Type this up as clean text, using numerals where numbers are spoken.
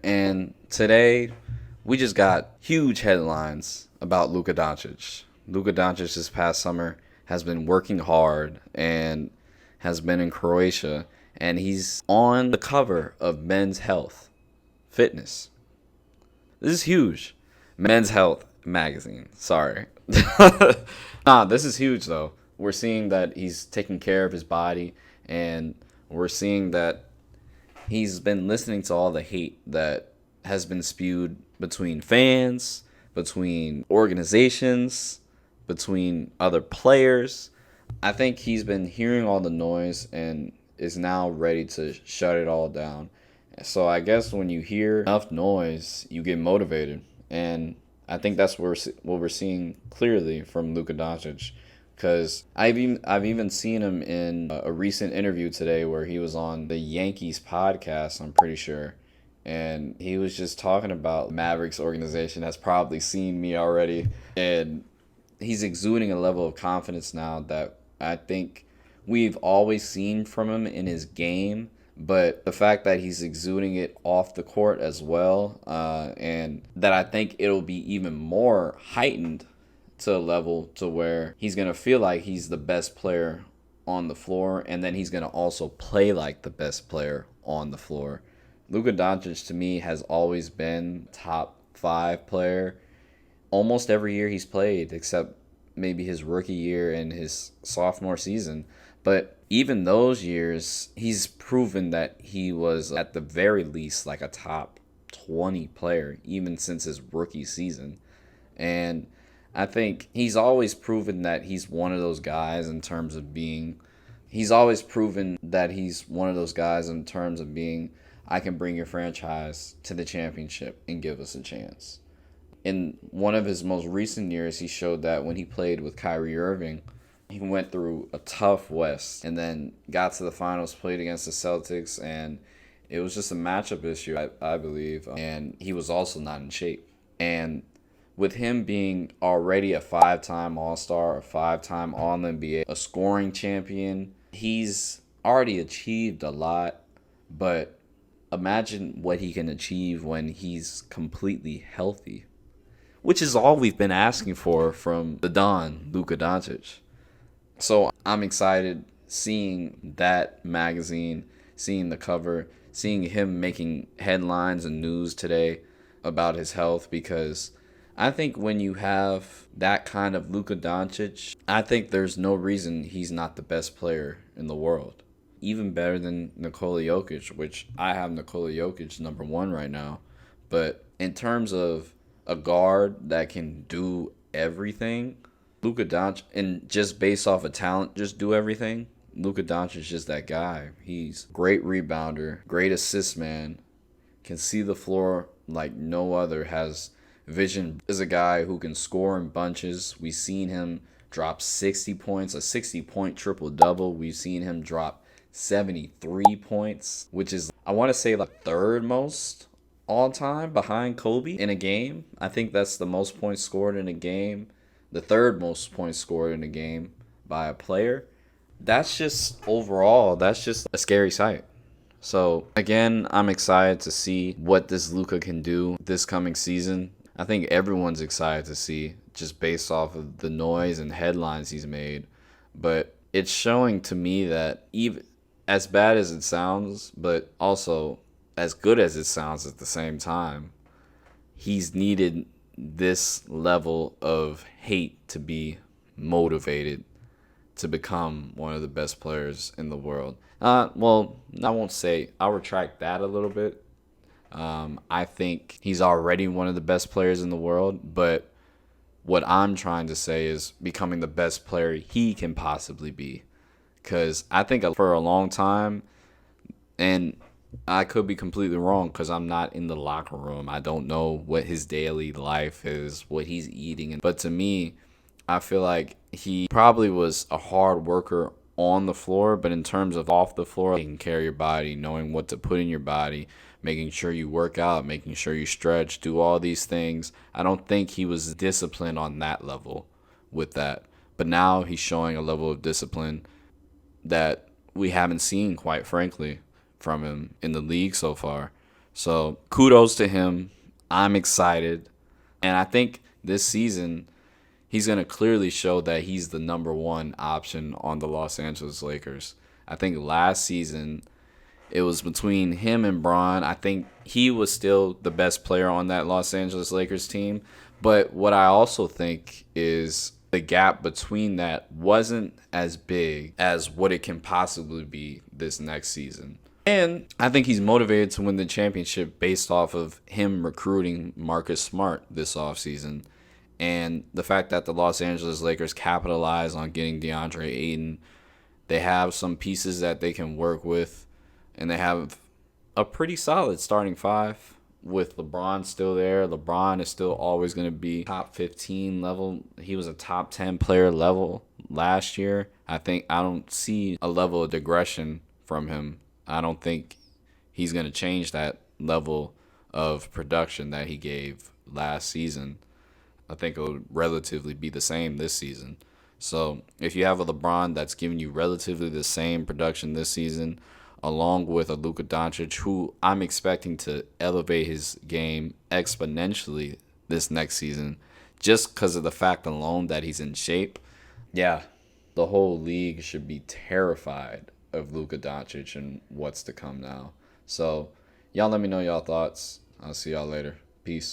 And today, we just got huge headlines about Luka Doncic. Luka Doncic this past summer has been working hard and has been in Croatia, and he's on the cover of Men's Health Fitness. This is huge. Men's Health magazine. Sorry. This is huge though. We're seeing that he's taking care of his body, and we're seeing that he's been listening to all the hate that has been spewed between fans, between organizations, between other players. I think he's been hearing all the noise and is now ready to shut it all down. So I guess when you hear enough noise, you get motivated. And I think that's what we're seeing clearly from Luka Doncic. Because I've even seen him in a recent interview today where he was on the Yankees podcast, I'm pretty sure. And he was just talking about Mavericks organization has probably seen me already. And he's exuding a level of confidence now that I think we've always seen from him in his game. But the fact that he's exuding it off the court as well, and that I think it'll be even more heightened to a level to where he's going to feel like he's the best player on the floor, and then he's going to also play like the best player on the floor. Luka Doncic to me has always been top 5 player almost every year he's played, except maybe his rookie year and his sophomore season. But even those years, he's proven that he was at the very least like a top 20 player, even since his rookie season. And I think he's always proven that he's one of those guys in terms of being, I can bring your franchise to the championship and give us a chance. In one of his most recent years, he showed that when he played with Kyrie Irving. He went through a tough West and then got to the finals, played against the Celtics, and it was just a matchup issue, I believe. And he was also not in shape. And with him being already a 5-time All-Star, a 5-time All-NBA, a scoring champion, he's already achieved a lot. But imagine what he can achieve when he's completely healthy, which is all we've been asking for from the Don, Luka Doncic. So I'm excited seeing that magazine, seeing the cover, seeing him making headlines and news today about his health, because I think when you have that kind of Luka Doncic, I think there's no reason he's not the best player in the world. Even better than Nikola Jokic, which I have Nikola Jokic number 1 right now. But in terms of a guard that can do everything, Luka Doncic, and just based off of talent, just do everything. Luka Doncic is just that guy. He's great rebounder, great assist man, can see the floor like no other, has vision, is a guy who can score in bunches. We've seen him drop 60 points, a 60-point triple-double. We've seen him drop 73 points, which is, I want to say, like 3rd most all time behind Kobe in a game. I think that's the most points scored in a game. The 3rd most points scored in a game by a player. That's just a scary sight. So again, I'm excited to see what this Luka can do this coming season. I think everyone's excited to see, just based off of the noise and headlines he's made. But it's showing to me that even as bad as it sounds, but also as good as it sounds at the same time, he's needed this level of hate to be motivated to become one of the best players in the world. Well, I'll retract that a little bit. I think he's already one of the best players in the world, but what I'm trying to say is becoming the best player he can possibly be. Because I think for a long time, and I could be completely wrong because I'm not in the locker room. I don't know what his daily life is, what he's eating. But to me, I feel like he probably was a hard worker on the floor, but in terms of off the floor, taking care of your body, knowing what to put in your body, making sure you work out, making sure you stretch, do all these things. I don't think he was disciplined on that level with that. But now he's showing a level of discipline that we haven't seen, quite frankly, from him in the league so far. So kudos to him. I'm excited. And I think this season, he's going to clearly show that he's the number one option on the Los Angeles Lakers. I think last season, it was between him and Bron. I think he was still the best player on that Los Angeles Lakers team. But what I also think is the gap between that wasn't as big as what it can possibly be this next season. And I think he's motivated to win the championship based off of him recruiting Marcus Smart this offseason. And the fact that the Los Angeles Lakers capitalize on getting DeAndre Ayton, they have some pieces that they can work with, and they have a pretty solid starting five with LeBron still there. LeBron is still always going to be top 15 level. He was a top 10 player level last year. I don't see a level of digression from him. I don't think he's going to change that level of production that he gave last season. I think it would relatively be the same this season. So if you have a LeBron that's giving you relatively the same production this season, along with a Luka Doncic, who I'm expecting to elevate his game exponentially this next season, just because of the fact alone that he's in shape, yeah, the whole league should be terrified of Luka Doncic and what's to come now. So y'all let me know y'all thoughts. I'll see y'all later. Peace.